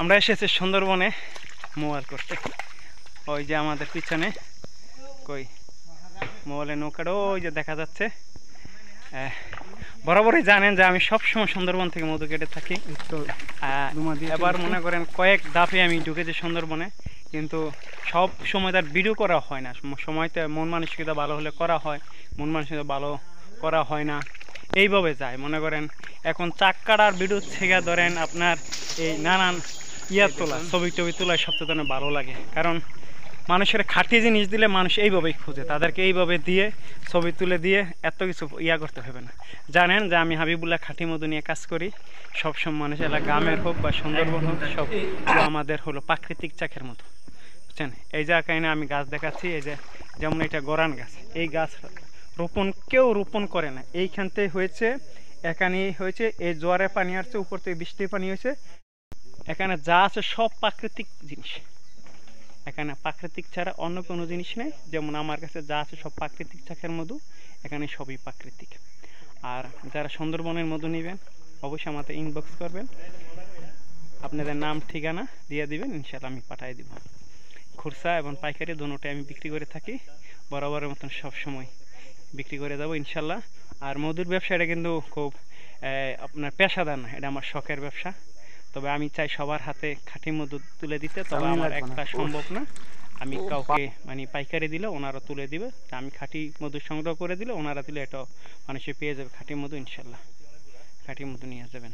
আমরা এসেছি সুন্দরবনে মোয়াল করতে। ওই যে আমাদের পিছনে কই মোয়ালের নৌকাটা ওই যে দেখা যাচ্ছে। বরাবরই জানেন যে আমি সবসময় সুন্দরবন থেকে মধু কেটে থাকি। এবার মনে করেন কয়েক ধাপে আমি ঢুকেছি সুন্দরবনে, কিন্তু সব সময় তার ভিডিও করা হয় না। সময়তে মন মানসিকতা ভালো হলে করা হয়, মন মানসিকতা ভালো করা হয় না, এইভাবে যায়। মনে করেন এখন চাক্কাটার ভিডিও থেকে ধরেন আপনার এই নানান তোলা ছবি টবি তোলায় সবচেয়ে ভালো লাগে, কারণ মানুষের খাঁটি জিনিস দিলে মানুষ এইভাবেই খুঁজে, তাদেরকে এইভাবে দিয়ে ছবি তুলে দিয়ে এত কিছু করতে হবে না। জানেন যে আমি হাবিবুল্লাহ খাঁটি মধু নিয়ে কাজ করি। সবসময় মানুষ এলাকা গ্রামের হোক বা সুন্দরবন হোক, সব আমাদের হলো প্রাকৃতিক চাকের মতো, বুঝছেন। এই জায়গায় আমি গাছ দেখাচ্ছি, এই যে যেমন এটা গরান গাছ, এই গাছ কেউ রোপণ করে না, এইখানতেই হয়েছে, এখানেই হয়েছে। এই জোয়ারে পানি আসছে, উপর থেকে বৃষ্টির পানি হয়েছে। এখানে যা আছে সব প্রাকৃতিক জিনিস, এখানে প্রাকৃতিক ছাড়া অন্য কোনো জিনিস নেই। যেমন আমার কাছে যা আছে সব প্রাকৃতিক চাকের মধু, এখানে সবই প্রাকৃতিক। আর যারা সুন্দরবনের মধু নেবেন অবশ্যই আমাদের ইনবক্স করবেন, আপনাদের নাম ঠিকানা দিয়ে দিবেন, ইনশাআল্লাহ আমি পাঠিয়ে দিব। খুচরা এবং পাইকারি দুটোটাই আমি বিক্রি করে থাকি, বরাবরের মতন সবসময় বিক্রি করে যাবো ইনশাল্লাহ। আর মধুর ব্যবসা এটা কিন্তু খুব আপনার পেশাদার না, এটা আমার শখের ব্যবসা। তবে আমি চাই সবার হাতে খাঁটি মধু তুলে দিতে, তবে আমার একটা সম্ভব না। আমি কাউকে মানে পাইকারি দিলে ওনারা তুলে দিবে, আমি খাঁটি মধু সংগ্রহ করে দিলে ওনারা দিলে এটা মানুষে পেয়ে যাবে খাঁটি মধু, ইনশাল্লাহ খাঁটি মধু নিয়ে যাবেন।